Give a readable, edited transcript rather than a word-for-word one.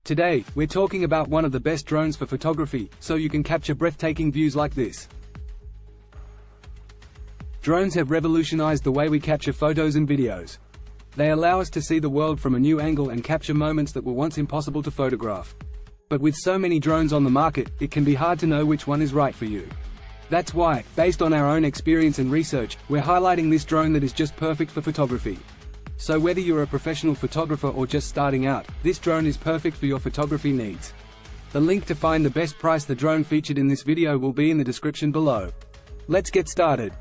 Today, we're talking about one of the best drones for photography, so you can capture breathtaking views like this. Drones have revolutionized the way we capture photos and videos. They allow us to see the world from a new angle and capture moments that were once impossible to photograph. But with so many drones on the market, it can be hard to know which one is right for you. That's why, based on our own experience and research, we're highlighting this drone that is just perfect for photography. So whether you're a professional photographer or just starting out, this drone is perfect for your photography needs. The link to find the best price the drone featured in this video will be in the description below. Let's get started.